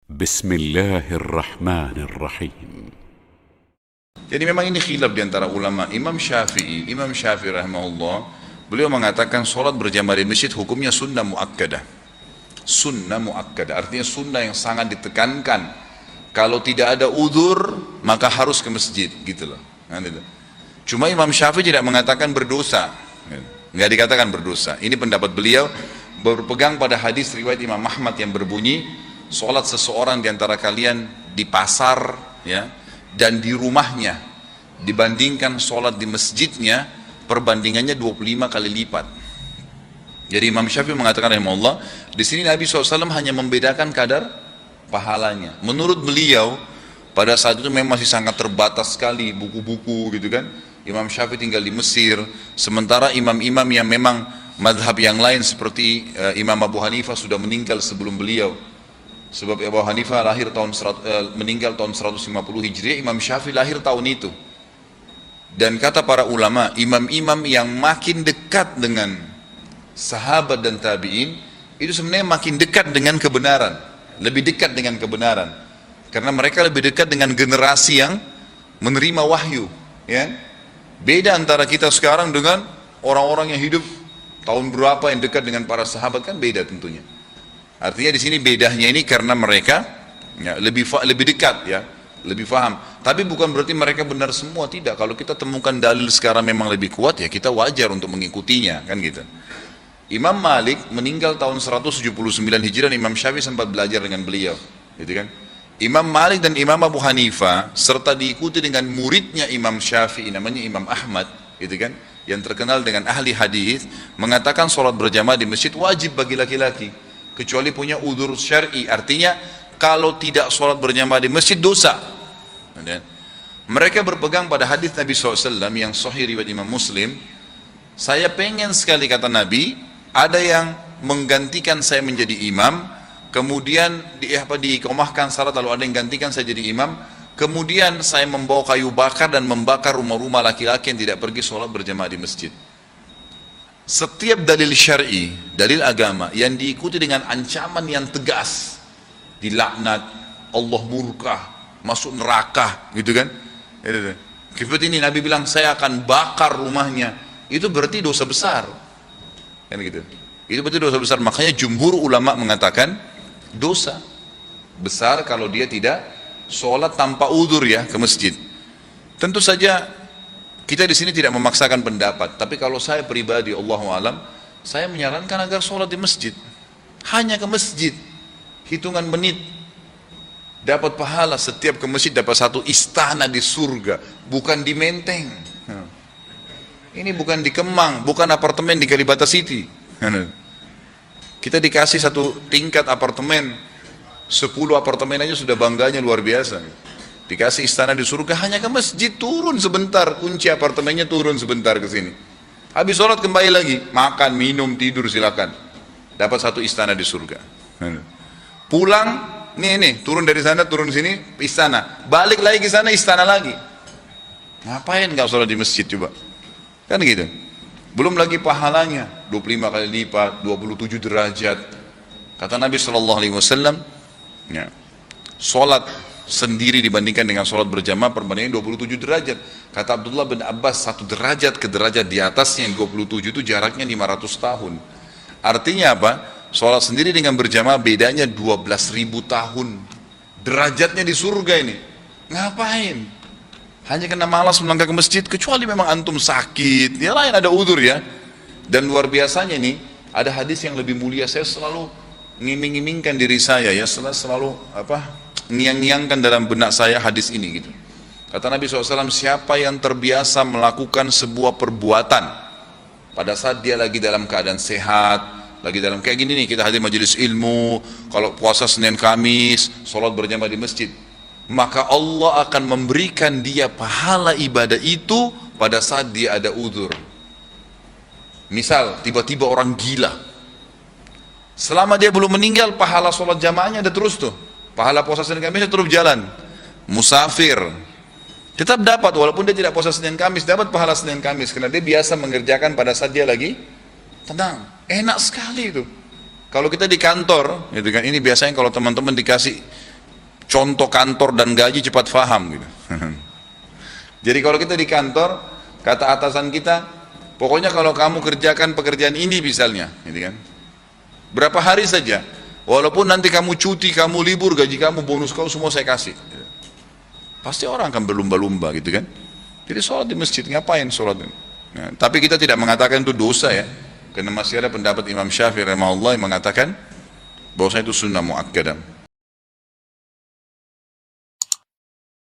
بسم الله الرحمن الرحيم. Jadi memang ini khilaf di antara ulama. Imam Syafi'i rahimahullah, beliau mengatakan sholat berjamaah di masjid hukumnya sunnah muakkadah. Sunnah muakkadah, artinya sunnah yang sangat ditekankan. Kalau tidak ada udzur, maka harus ke masjid, gitu loh. Cuma Imam Syafi'i tidak mengatakan berdosa. Nggak dikatakan berdosa. Ini pendapat beliau, berpegang pada hadis riwayat Imam Ahmad yang berbunyi, sholat seseorang di antara kalian di pasar, ya, dan di rumahnya dibandingkan sholat di masjidnya, perbandingannya 25 kali lipat. Jadi Imam Syafi'i mengatakan rahimahullah, di sini Nabi SAW hanya membedakan kadar pahalanya. Menurut beliau pada saat itu memang masih sangat terbatas sekali buku-buku, gitu kan. Imam Syafi'i tinggal di Mesir, sementara imam-imam yang memang madhab yang lain seperti Imam Abu Hanifah sudah meninggal sebelum beliau. Sebab Abu Hanifah meninggal tahun 150 Hijriah, Imam Syafi'i lahir tahun itu. Dan kata para ulama, imam-imam yang makin dekat dengan sahabat dan tabi'in, itu sebenarnya makin dekat dengan kebenaran, lebih dekat dengan kebenaran. Karena mereka lebih dekat dengan generasi yang menerima wahyu, ya. Beda antara kita sekarang dengan orang-orang yang hidup tahun berapa yang dekat dengan para sahabat, kan beda tentunya. Artinya di sini bedanya ini karena mereka ya, lebih dekat, ya, lebih paham. Tapi bukan berarti mereka benar semua, tidak. Kalau kita temukan dalil sekarang memang lebih kuat, ya kita wajar untuk mengikutinya, kan gitu. Imam Malik meninggal tahun 179 Hijriah, Imam Syafi'i sempat belajar dengan beliau, gitu kan. Imam Malik dan Imam Abu Hanifah serta diikuti dengan muridnya Imam Syafi'i namanya Imam Ahmad, gitu kan, yang terkenal dengan ahli hadis, mengatakan sholat berjamaah di masjid wajib bagi laki-laki kecuali punya udzur syar'i. Artinya kalau tidak sholat berjamaah di masjid dosa. Mereka berpegang pada hadis Nabi SAW yang sahih riwayat Imam Muslim. Saya pengen sekali, kata Nabi, ada yang menggantikan saya menjadi imam, kemudian diiqamahkan salat, lalu ada yang gantikan saya jadi imam, kemudian saya membawa kayu bakar dan membakar rumah-rumah laki-laki yang tidak pergi sholat berjamaah di masjid. Setiap dalil syar'i, dalil agama yang diikuti dengan ancaman yang tegas, dilaknat, Allah murka, masuk neraka, gitu kan. Seperti ini Nabi bilang saya akan bakar rumahnya, itu berarti dosa besar, kan gitu. Itu berarti dosa besar. Makanya jumhur ulama mengatakan dosa besar kalau dia tidak sholat tanpa udzur, ya, ke masjid. Tentu saja kita di sini tidak memaksakan pendapat, tapi kalau saya pribadi, Allahu alam, saya menyarankan agar sholat di masjid. Hanya ke masjid, hitungan menit, dapat pahala. Setiap ke masjid dapat satu istana di surga, bukan di Menteng. Ini bukan di Kemang, bukan apartemen di Kalibata City. Kita dikasih satu tingkat apartemen, 10 apartemen aja sudah bangganya luar biasa. Dikasih istana di surga, hanya ke masjid, turun sebentar, kunci apartemennya, turun sebentar ke sini. Habis sholat kembali lagi, makan, minum, tidur, silakan. Dapat satu istana di surga. Pulang, nih, turun dari sana, turun sini, istana. Balik lagi ke sana, istana lagi. Ngapain nggak sholat di masjid coba? Kan gitu. Belum lagi pahalanya, 25 kali lipat, 27 derajat. Kata Nabi SAW, ya, sholat sendiri dibandingkan dengan sholat berjamaah perbandingan 27 derajat. Kata Abdullah bin Abbas, satu derajat ke derajat di atasnya yang 27 itu jaraknya 500 tahun. Artinya apa? Sholat sendiri dengan berjamaah bedanya 12.000 tahun. Derajatnya di surga ini. Ngapain? Hanya kena malas melangkah ke masjid, kecuali memang antum sakit, ya lain ada udzur, ya. Dan luar biasanya nih, ada hadis yang lebih mulia. Saya selalu ngiming-ngimingkan diri saya, ya, selalu niang-niangkan dalam benak saya hadis ini, gitu. Kata Nabi SAW, siapa yang terbiasa melakukan sebuah perbuatan pada saat dia lagi dalam keadaan sehat, lagi dalam kayak gini nih, kita hadir majelis ilmu, kalau puasa Senin Kamis, sholat berjamaah di masjid, maka Allah akan memberikan dia pahala ibadah itu pada saat dia ada udzur. Misal tiba-tiba orang gila, selama dia belum meninggal, pahala sholat jamaahnya ada terus tuh, pahala puasa Senin Kamis terus jalan. Musafir tetap dapat, walaupun dia tidak puasa Senin Kamis, dapat pahala Senin Kamis, karena dia biasa mengerjakan pada saat dia lagi tenang. Enak sekali itu. Kalau kita di kantor, gitu kan, ini biasanya kalau teman-teman dikasih contoh kantor dan gaji cepat faham gitu. Jadi kalau kita di kantor, kata atasan kita, pokoknya kalau kamu kerjakan pekerjaan ini misalnya, gitu kan, berapa hari saja, walaupun nanti kamu cuti, kamu libur, gaji kamu, bonus kamu semua saya kasih. Pasti orang akan berlumba-lumba gitu kan. Jadi sholat di masjid, ngapain sholat? Nah, tapi kita tidak mengatakan itu dosa ya, karena masih ada pendapat Imam Syafi'i rahimahullah yang mengatakan bahwasanya itu sunnah muakkadah.